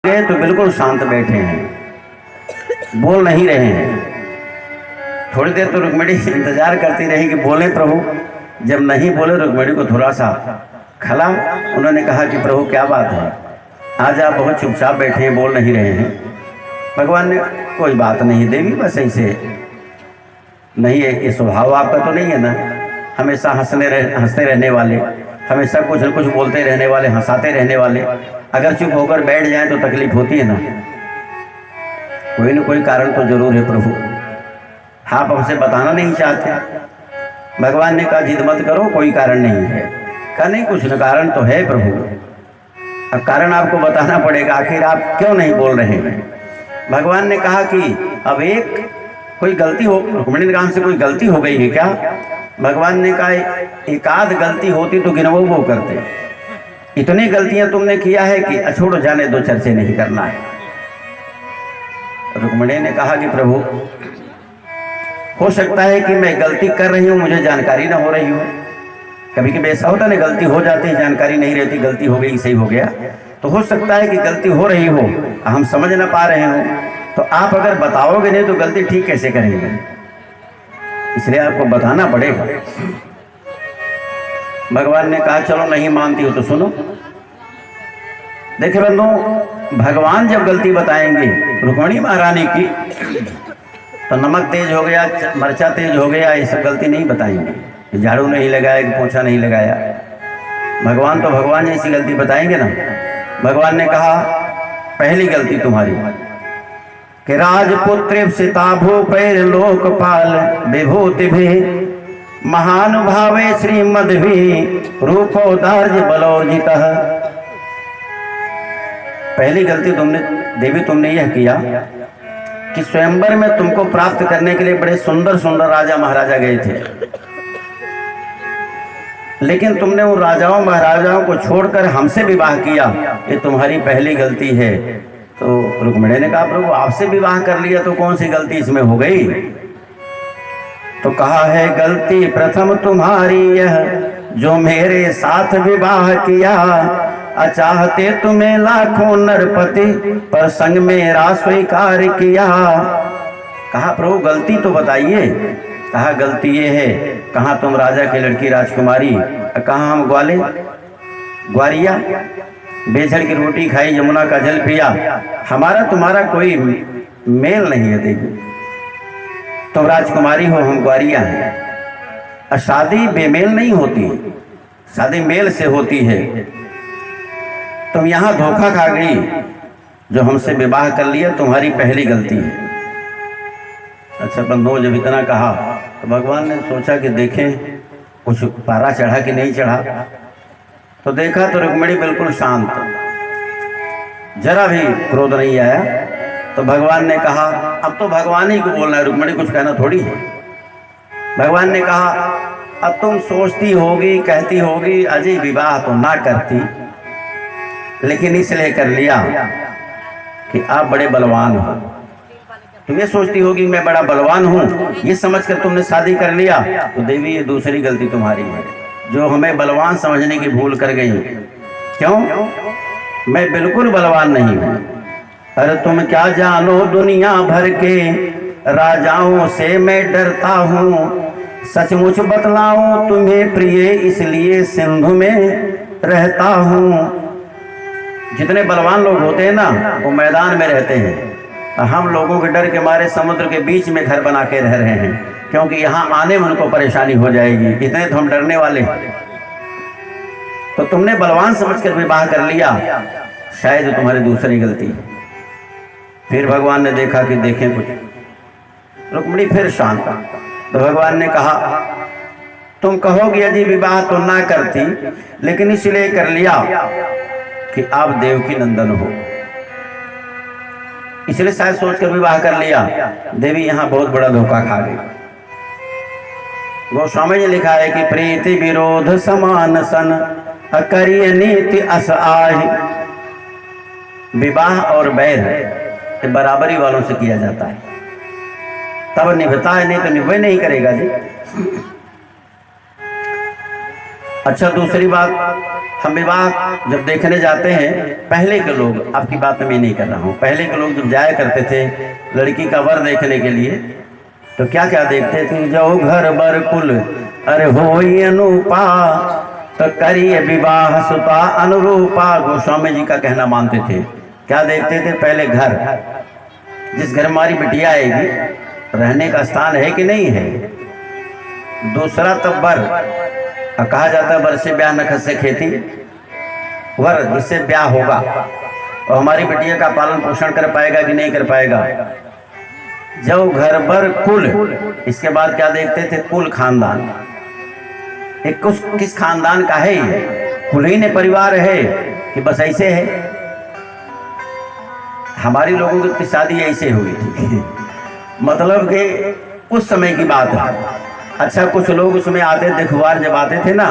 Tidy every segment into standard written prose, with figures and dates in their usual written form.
गए तो बिल्कुल शांत बैठे हैं, बोल नहीं रहे हैं। थोड़ी देर तो रुक्मिणी इंतजार करती रही कि बोले प्रभु। जब नहीं बोले रुक्मिणी को थोड़ा सा खला। उन्होंने कहा कि प्रभु क्या बात है, आज आप बहुत चुपचाप बैठे हैं, बोल नहीं रहे हैं। भगवान ने कोई बात नहीं देवी, बस ऐसे नहीं है। ये स्वभाव आपका तो नहीं है ना, हमेशा हंसते रहने वाले, हमेशा कुछ न कुछ बोलते रहने वाले, हंसाते रहने वाले। अगर चुप होकर बैठ जाएं तो तकलीफ होती है ना। कोई न कोई कारण तो जरूर है प्रभु, आप हमसे बताना नहीं चाहते। भगवान ने कहा जिद मत करो, कोई कारण नहीं है। कहा नहीं, कुछ न कारण तो है प्रभु, अब कारण आपको बताना पड़ेगा, आखिर आप क्यों नहीं बोल रहे हैं। भगवान ने कहा कि अब कोई गलती हो, रुक्मिणी ने कहा हमसे कोई गलती हो गई है क्या। भगवान ने कहा एक आध गलती होती तो गिनवो वो करते, इतनी गलतियां तुमने किया है कि छोड़ो, जाने दो, चर्चे नहीं करना है। रुक्मिणी ने कहा कि प्रभु हो सकता है कि मैं गलती कर रही हूँ, मुझे जानकारी ना हो रही हो। कभी कभी ऐसा होता है ना, गलती हो जाती है, जानकारी नहीं रहती, गलती हो गई सही हो गया। तो हो सकता है कि गलती हो रही हो, हम समझ ना पा रहे हो। तो आप अगर बताओगे नहीं तो गलती ठीक कैसे करेंगे, इसलिए आपको बताना पड़ेगा। भगवान ने कहा चलो नहीं मानती हो तो सुनो। देखे बंधु, भगवान जब गलती बताएंगे रुक्मिणी महारानी की, तो नमक तेज हो गया, मरचा तेज हो गया, ये सब गलती नहीं बताएंगे। झाड़ू नहीं लगाया, पोछा नहीं लगाया, भगवान तो भगवान जैसी गलती बताएंगे ना। भगवान ने कहा पहली गलती तुम्हारी कि राजपुत्र सीता भूपैर लोकपाल विभूति भी महानुभावे श्रीमद भी रूपोदार्य बलोर्जित। पहली गलती तुमने यह किया कि स्वयंवर में तुमको प्राप्त करने के लिए बड़े सुंदर सुंदर राजा महाराजा गए थे, लेकिन तुमने उन राजाओं महाराजाओं को छोड़कर हमसे विवाह किया, ये तुम्हारी पहली गलती है। तो रुक्मिणी ने कहा प्रभु आपसे विवाह कर लिया तो कौन सी गलती इसमें हो गई। तो कहा है गलती प्रथम तुम्हारी यह जो मेरे साथ विवाह किया, अचाहते तुम्हें लाखों नरपति पर संग मेरा स्वीकार किया। कहा प्रभु गलती तो बताइए। कहा गलती ये है, कहाँ तुम राजा की लड़की राजकुमारी, कहाँ हम ग्वारिया, बेझड़ की रोटी खाई, यमुना का जल पिया, हमारा तुम्हारा कोई मेल नहीं है। देवी तुम राजकुमारी हो, हम ग्वारिया हैं। शादी बेमेल नहीं होती, शादी मेल से होती है। तुम यहाँ धोखा खा गई, जो हमसे विवाह कर लिया तुम्हारी पहली गलती है। अच्छा बंधुओं, जब इतना कहा तो भगवान ने सोचा कि देखें कुछ पारा चढ़ा कि नहीं चढ़ा। तो देखा तो रुक्मिणी बिल्कुल शांत, जरा भी क्रोध नहीं आया। तो भगवान ने कहा अब तो भगवान ही को बोलना है, रुक्मिणी कुछ कहना थोड़ी है। भगवान ने कहा अब तुम सोचती होगी, कहती होगी अजय विवाह तो ना करती, लेकिन इसलिए कर लिया कि आप बड़े बलवान हो। तुम ये सोचती होगी मैं बड़ा बलवान हूँ, ये समझकर तुमने शादी कर लिया। तो देवी ये दूसरी गलती तुम्हारी है, जो हमें बलवान समझने की भूल कर गई। क्यों? मैं बिल्कुल बलवान नहीं हूँ। अरे तुम क्या जानो दुनिया भर के राजाओं से मैं डरता हूँ, सचमुच बतलाऊं तुम्हें प्रिय इसलिए सिंधु में रहता हूँ। जितने बलवान लोग होते हैं ना वो मैदान में रहते हैं, हम लोगों के डर के मारे समुद्र के बीच में घर बना के रह रहे हैं, क्योंकि यहाँ आने में उनको परेशानी हो जाएगी, इतने तो हम डरने वाले। तो तुमने बलवान समझकर विवाह कर लिया, शायद तुम्हारी दूसरी गलती। फिर भगवान ने देखा कि देखें कुछ, रुक्मिणी फिर शांत। तो भगवान ने कहा तुम कहोगे यदि विवाह तो ना करती, लेकिन इसलिए कर लिया कि आप देवकी नंदन हो, इसलिए शायद सोचकर विवाह कर लिया। देवी यहाँ बहुत बड़ा धोखा खा गई। गोस्वामी ने लिखा है कि प्रीति विरोध समान सन करिय नीति अस आहि। विवाह और बैर बराबरी वालों से किया जाता है, तब निभता है, नहीं तो निभे नहीं करेगा जी। अच्छा दूसरी बात, हम विवाह जब देखने जाते हैं, पहले के लोग, आपकी बात मैं नहीं कर रहा हूँ, पहले के लोग जब जाया करते थे लड़की का वर देखने के लिए, तो क्या क्या देखते थे? जो घर बर कुल अरे होई अनुपा, तो करिए विवाह सुता अनुरूपा। गोस्वामी जी का कहना मानते थे। क्या देखते थे? पहले घर, जिस घर हमारी बिटिया आएगी रहने का स्थान है कि नहीं है। दूसरा तब वर, कहा जाता है वर से ब्याह न खसे खेती, वर जिससे ब्याह होगा और हमारी बिटिया का पालन पोषण कर पाएगा कि नहीं कर पाएगा। जब घर बर कुल, इसके बाद क्या देखते थे? कुल, खानदान। एक किस खानदान का है ये, कुलीन परिवार है कि बस ऐसे है। हमारी लोगों की शादी ऐसे हुई थी मतलब कि उस समय की बात है। अच्छा, कुछ लोग उसमें आते, देखवार जब आते थे ना,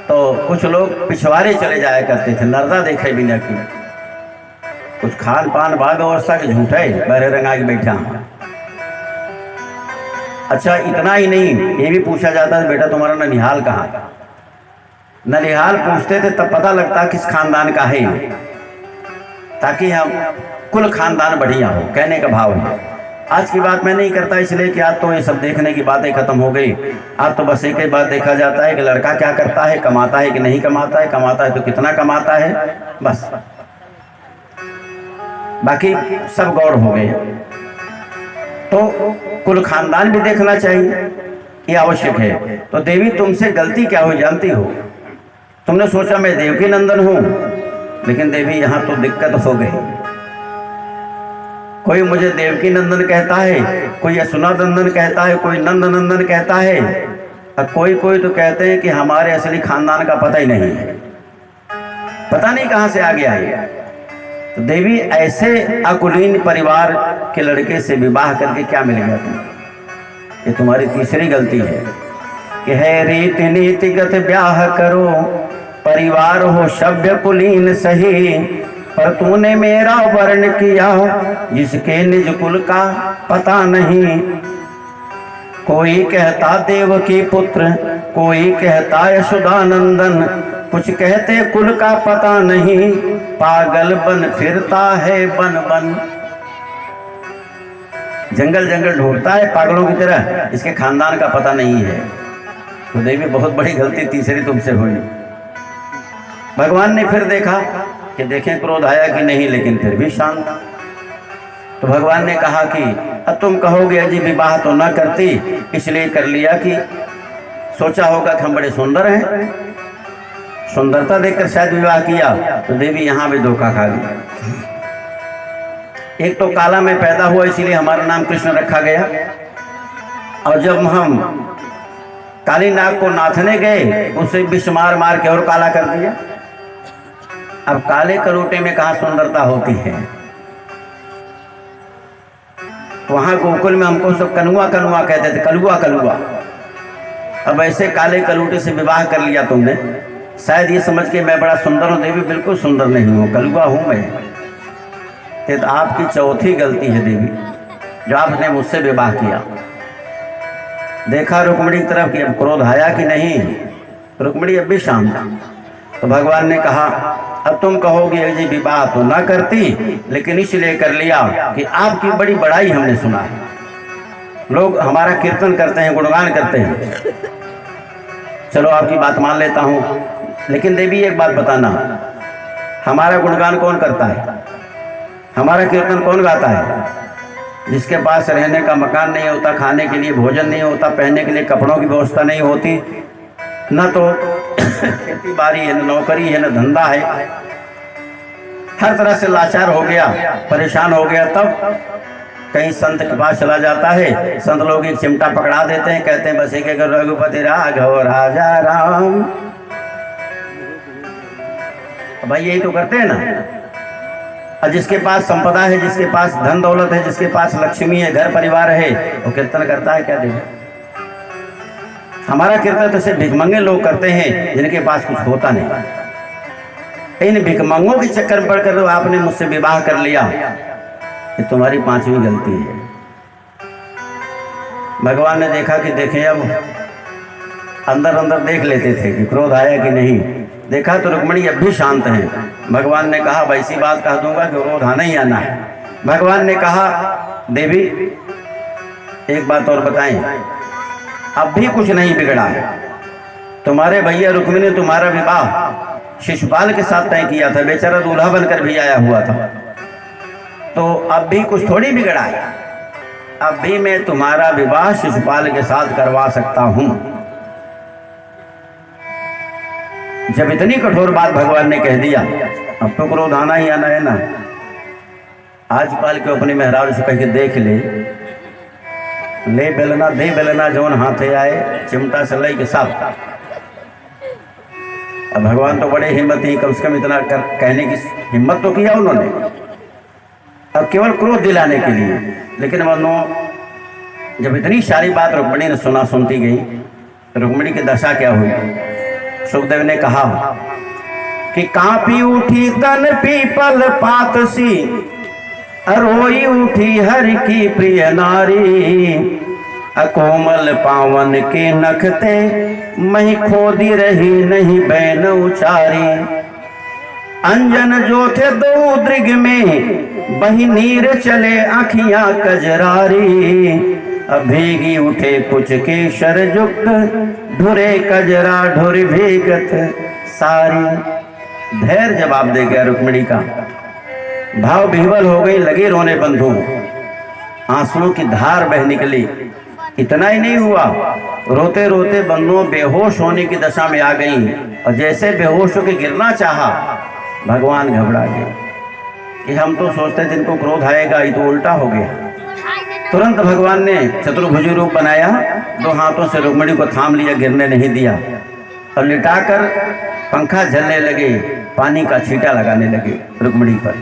तो कुछ लोग पिछवाड़े चले जाया करते थे, नर्दा देखे बिना की। कुछ खान पान भाग व्यवस्था के झूठे बहरे रंगा के बैठा। अच्छा, इतना ही नहीं, ये भी पूछा जाता है बेटा तुम्हारा ननिहाल कहाँ? ननिहाल पूछते थे तब पता लगता किस खानदान का है, ताकि हम कुल खानदान बढ़िया हो, कहने का भाव है। आज की बात मैं नहीं करता इसलिए कि आज तो ये सब देखने की बातें खत्म हो गई। आज तो बस एक ही बात देखा जाता है कि लड़का क्या करता है, कमाता है कि नहीं कमाता है, कमाता है तो कितना कमाता है, बस। बाकी सब गौर हो गए। तो कुल खानदान भी देखना चाहिए, ये आवश्यक है। तो देवी तुमसे गलती क्या हुई जानती हो? तुमने सोचा मैं देवकी नंदन हूं, लेकिन देवी यहां तो दिक्कत हो गई। कोई मुझे देवकी नंदन कहता है, कोई यशुना नंदन कहता है, कोई नंद नंदन कहता है, और कोई कोई तो कहते हैं कि हमारे असली खानदान का पता ही नहीं है, पता नहीं कहां से आ गया है। तो देवी ऐसे अकुलीन परिवार के लड़के से विवाह करके क्या मिल गया तुम्हें? ये तुम्हारी तीसरी गलती है कि है रीति नीतिगत ब्याह करो, परिवार हो सभ्य कुलीन सही, पर तूने मेरा वर्ण किया जिसके निज कुल का पता नहीं। कोई कहता देवकी पुत्र, कोई कहता यशोदानंदन, कुछ कहते कुल का पता नहीं, पागल बन फिरता है बन बन। जंगल जंगल ढूंढता है पागलों की तरह, इसके खानदान का पता नहीं है। तो देवी बहुत बड़ी गलती तीसरी तुमसे हुई। भगवान ने फिर देखा कि देखें क्रोध आया कि नहीं, लेकिन फिर भी शांत। तो भगवान ने कहा कि अब तुम कहोगे अजी विवाह तो ना करती, इसलिए कर लिया कि सोचा होगा कि हम बड़े सुंदर हैं, सुंदरता देखकर शायद विवाह किया। तो देवी यहां भी धोखा खा गई। एक तो काला में पैदा हुआ इसीलिए हमारा नाम कृष्ण रखा गया, और जब हम काली नाग को नाथने गए उसे विष मार मार के और काला कर दिया। अब काले कलोटे में कहाँ सुंदरता होती है? वहां गोकुल में हमको सब कनुआ कनुआ कहते थे, कलुआ कलुआ। अब ऐसे काले कलूटे से विवाह कर लिया तुमने, शायद ये समझ के मैं बड़ा सुंदर हूं। देवी बिल्कुल सुंदर नहीं हूं, कलुआ हूं मैं। तो आपकी चौथी गलती है देवी, जो आपने मुझसे विवाह किया। देखा रुक्मिणी की तरफ कि अब क्रोध आया कि नहीं, रुक्मिणी अब भी शांत। तो भगवान ने कहा अब तुम कहोगे जी विवाह तो ना करती, लेकिन इसलिए कर लिया कि आपकी बड़ी बड़ाई हमने सुना है, लोग हमारा कीर्तन करते हैं, गुणगान करते हैं। चलो आपकी बात मान लेता हूँ, लेकिन देवी एक बात बताना, हमारा गुणगान कौन करता है, हमारा कीर्तन कौन गाता है? जिसके पास रहने का मकान नहीं होता, खाने के लिए भोजन नहीं होता, पहनने के लिए कपड़ों की व्यवस्था नहीं होती, न तो खेती बाड़ी है, न नौकरी है, न धंधा है, हर तरह से लाचार हो गया, परेशान हो गया, तब कहीं संत के पास चला जाता है। संत लोग एक चिमटा पकड़ा देते हैं, कहते हैं बस एक रघुपति राघव राजा राम। भाई यही तो करते हैं ना। और जिसके पास संपदा है, जिसके पास धन दौलत है, जिसके पास लक्ष्मी है, घर परिवार है, वो कीर्तन करता है क्या देगा? हमारा कीर्तन तो सिर्फ भिखमंगे लोग करते हैं जिनके पास कुछ होता नहीं। इन भिखमंगों के चक्कर में पड़कर तो आपने मुझसे विवाह कर लिया, ये तुम्हारी पांचवी गलती है। भगवान ने देखा कि देखें, अब अंदर अंदर देख लेते थे कि क्रोध आया कि नहीं, देखा तो रुक्मिणी अब भी शांत हैं। भगवान ने कहा वैसी बात कह दूंगा कि क्रोध आना ही आना है। भगवान ने कहा देवी एक बात और बताएं, अब भी कुछ नहीं बिगड़ा है। तुम्हारे भैया रुक्मिणी ने तुम्हारा विवाह शिशुपाल के साथ तय किया था, बेचारा दूल्हा बनकर भी आया हुआ था, तो अब भी कुछ थोड़ी बिगड़ा है। अब भी मैं तुम्हारा विवाह शिशुपाल के साथ करवा सकता हूं। जब इतनी कठोर बात भगवान ने कह दिया, अब तो क्रोध आना ही आना है ना। आज पाल के अपनी मेहरारू से कह के देख ले बेलना दे बेलना जौन हाथे आए, चिमटा से लई के सब। अब भगवान तो बड़े हिम्मती, कम से कम इतना कहने की हिम्मत तो किया उन्होंने, अब केवल क्रोध दिलाने के लिए। लेकिन मनो जब इतनी सारी बात रुक्मिणी ने सुनती गई, रुक्मिणी की दशा क्या हुई। सुखदेव ने कहा कि कांपी उठी तन पीपल पात सी, रोई उठी हर की प्रिय नारी, अकोमल पावन के नखते मही खोदी रही नहीं बैन उचारी। अंजन जो थे दो दृग में बही नीर चले आखियां कजरारी, भीगी उठे कुछ केशर युक्त ढुरे कजरा ढुर भीगत सारी। धैर्य जवाब दे गया रुक्मिणी का, भाव विह्वल हो गई, लगे रोने बंधु, आंसुओं की धार बह निकली। इतना ही नहीं हुआ, रोते रोते बंधुओं बेहोश होने की दशा में आ गई, और जैसे बेहोश होकर गिरना चाहा, भगवान घबरा गए कि हम तो सोचते थे इनको क्रोध आएगा, ये तो उल्टा हो गया। तुरंत भगवान ने चतुर्भुजी रूप बनाया, दो हाथों से रुक्मिणी को थाम लिया, गिरने नहीं दिया, और लिटाकर पंखा झलने लगे, पानी का छींटा लगाने लगे रुक्मिणी पर।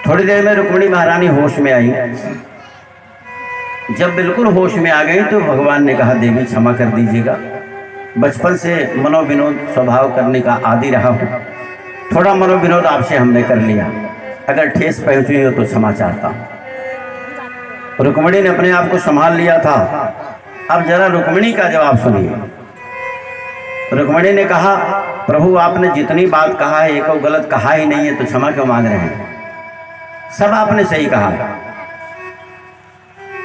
थोड़ी देर में रुक्मिणी महारानी होश में आई। जब बिल्कुल होश में आ गई तो भगवान ने कहा देवी क्षमा कर दीजिएगा, बचपन से मनोविनोद स्वभाव करने का आदी रहा हूँ, थोड़ा मनोविनोद आपसे हमने कर लिया, अगर ठेस पहुंची हो तो क्षमा चाहता हूँ। रुक्मिणी ने अपने आप को संभाल लिया था। अब जरा रुक्मिणी का जवाब सुनिए। रुक्मिणी ने कहा प्रभु आपने जितनी बात कहा है एक गलत कहा ही नहीं है, तो क्षमा क्यों मांग रहे हैं, सब आपने सही कहा।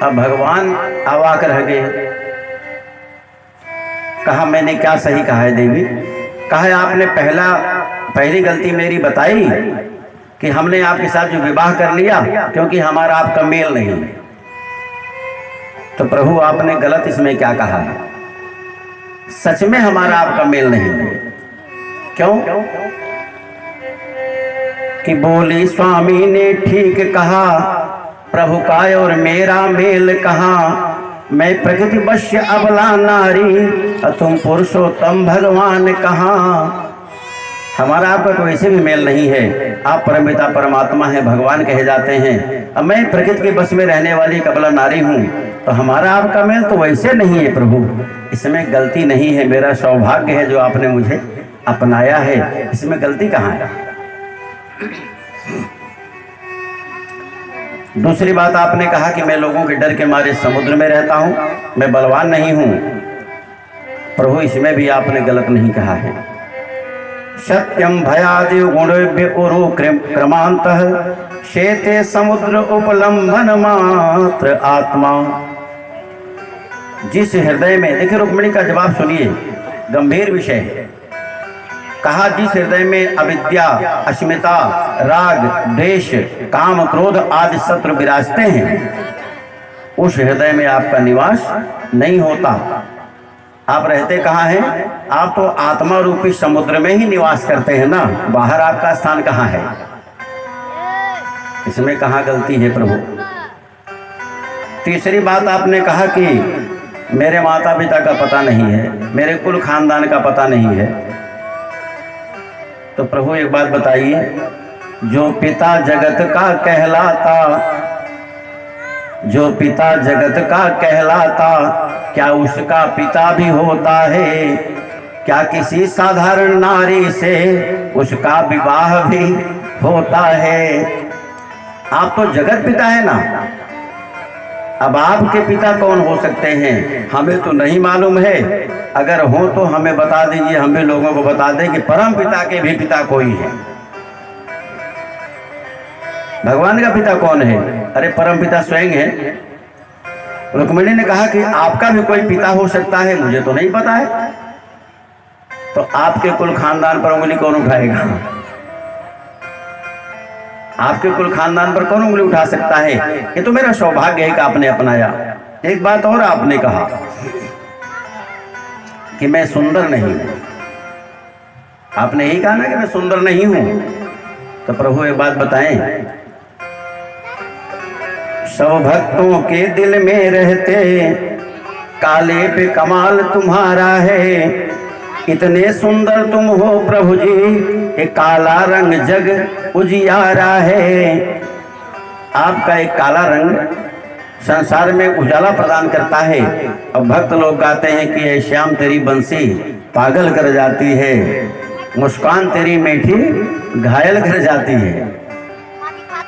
अब भगवान अवाक रह गए, कहा मैंने क्या सही कहा है देवी। कहा आपने पहली गलती मेरी बताई कि हमने आपके साथ जो विवाह कर लिया क्योंकि हमारा आपका मेल नहीं। तो प्रभु आपने गलत इसमें क्या कहा है, सच में हमारा आपका मेल नहीं है। क्यों कि बोली स्वामी ने ठीक कहा, प्रभु का और मेरा मेल कहाँ, मैं प्रकृति वश्य अबला नारी, तुम पुरुषोत्तम भगवान कहाँ। हमारा आपका तो वैसे भी मेल नहीं है, आप परमपिता परमात्मा हैं, भगवान कहे जाते हैं, अब मैं प्रकृति के बस में रहने वाली कबला नारी हूँ, तो हमारा आपका मेल तो वैसे नहीं है प्रभु, इसमें गलती नहीं है, मेरा सौभाग्य है जो आपने मुझे अपनाया है, इसमें गलती कहाँ है। दूसरी बात आपने कहा कि मैं लोगों के डर के मारे समुद्र में रहता हूँ, मैं बलवान नहीं हूँ। प्रभु इसमें भी आपने गलत नहीं कहा है। सत्यम भयादि गुणेभ्य उरु क्रमांतः शेते समुद्र उपलंबन मात्र आत्मा। जिस हृदय में, देखिए रुक्मिणी का जवाब सुनिए, गंभीर विषय है। कहा जिस हृदय में अविद्या, अस्मिता, राग, द्वेष, काम, क्रोध आदि शत्रु विराजते हैं, उस हृदय में आपका निवास नहीं होता। आप रहते कहाँ हैं? आप तो आत्मा रूपी समुद्र में ही निवास करते हैं ना, बाहर आपका स्थान कहाँ है? इसमें कहाँ गलती है प्रभु। तीसरी बात आपने कहा कि मेरे माता पिता का पता नहीं है, मेरे कुल खानदान का पता नहीं है। तो प्रभु एक बात बताइए, जो पिता जगत का कहलाता, जो पिता जगत का कहलाता, क्या उसका पिता भी होता है? क्या किसी साधारण नारी से उसका विवाह भी होता है? आप तो जगत पिता है ना, अब आपके पिता कौन हो सकते हैं हमें तो नहीं मालूम है, अगर हो तो हमें बता दीजिए, हम भी लोगों को बता दें कि परम पिता के भी पिता कोई है। भगवान का पिता कौन है? अरे परम पिता स्वयं है। रुक्मिणी ने कहा कि आपका भी कोई पिता हो सकता है, मुझे तो नहीं पता है। तो आपके कुल खानदान पर उंगली कौन उठाएगा? आपके कुल खानदान पर कौन उंगली उठा सकता है? ये तो मेरा सौभाग्य है कि आपने अपनाया। एक बात और आपने कहा कि मैं सुंदर नहीं हूं। आपने यही कहा ना कि मैं सुंदर नहीं हूं। तो प्रभु एक बात बताएं, सब भक्तों के दिल में रहते काले पे कमाल तुम्हारा है। इतने सुंदर तुम हो प्रभु जी, एक काला रंग जग उजियारा है। आपका एक काला रंग संसार में उजाला प्रदान करता है। और भक्त लोग गाते हैं कि ये श्याम तेरी बंसी पागल कर जाती है, मुस्कान तेरी मीठी घायल कर जाती है।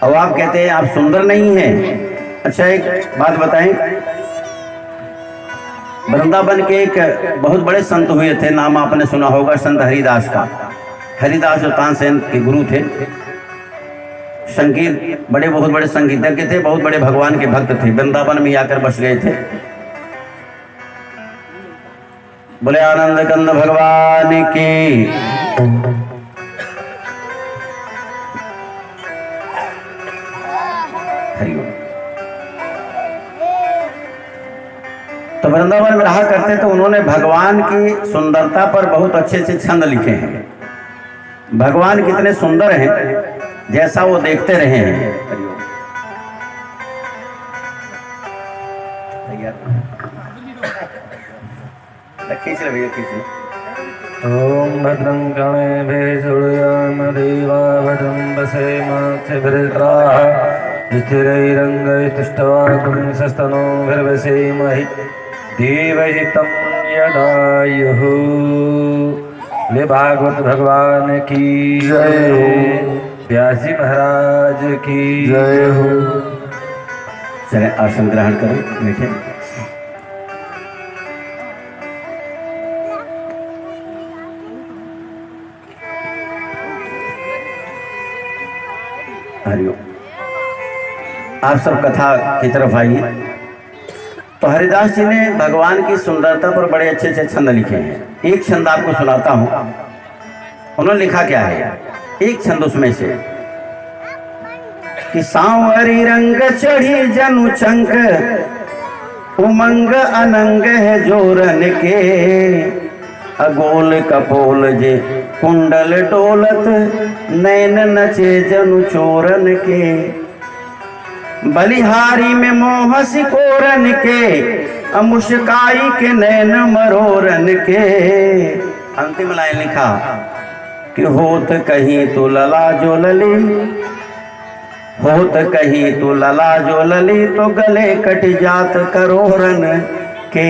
और आप कहते हैं आप सुंदर नहीं हैं। अच्छा एक बात बताएं, वृंदावन के एक बहुत बड़े संत हुए थे, नाम आपने सुना होगा संत हरिदास का। हरिदास जो तानसेन के गुरु थे, संगीत बहुत बड़े संगीतज्ञ थे, बहुत बड़े भगवान के भक्त थे, वृंदावन में आकर बस गए थे। बोले आनंद कंद भगवान की। हरिओम। तो वृंदावन में रहा करते तो उन्होंने भगवान की सुंदरता पर बहुत अच्छे अच्छे छंद लिखे हैं। भगवान कितने सुंदर हैं जैसा वो देखते रहे हैं। खींच ले भैया, खींच ले। ओम भद्रं कर्णेभिः शृणुयाम देवा भद्रं पश्येमाक्षभिर्त्राः स्थिरैरङ्गैस्तुष्टवागुंसस्तनोभिर्वसेमहि देवहितं यदायुः। ले भागवत भगवान की जय हो, व्यासी महाराज की जय हो। चले आसन ग्रहण करें, बैठे। हरिओम। आप सब कथा की तरफ आइए। तो हरिदास जी ने भगवान की सुंदरता पर बड़े अच्छे अच्छे छंद लिखे हैं। एक छंद आपको सुनाता हूं। उन्होंने लिखा क्या है, एक छंद उसमें से कि सांवरी रंग चढ़ी जनु चंक उमंग अनंग है जोरन के। अगोल कपोल जे कुंडल डोलत नैन नचे जनु चोरन के। बलिहारी में मोह सिकोरन के मुस्काई के नैन मरोरन के। अंतिम लाइन लिखा कि होत कहीं तो लला जो लली, होत कहीं तो लला जो लली तो गले कट जात करोरन के।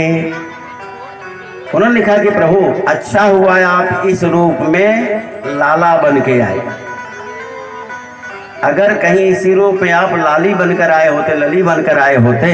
उन्होंने लिखा कि प्रभु अच्छा हुआ आप इस रूप में लाला बन के आए। अगर कहीं इसी रूप में आप लाली बनकर आए होते, लली बनकर आए होते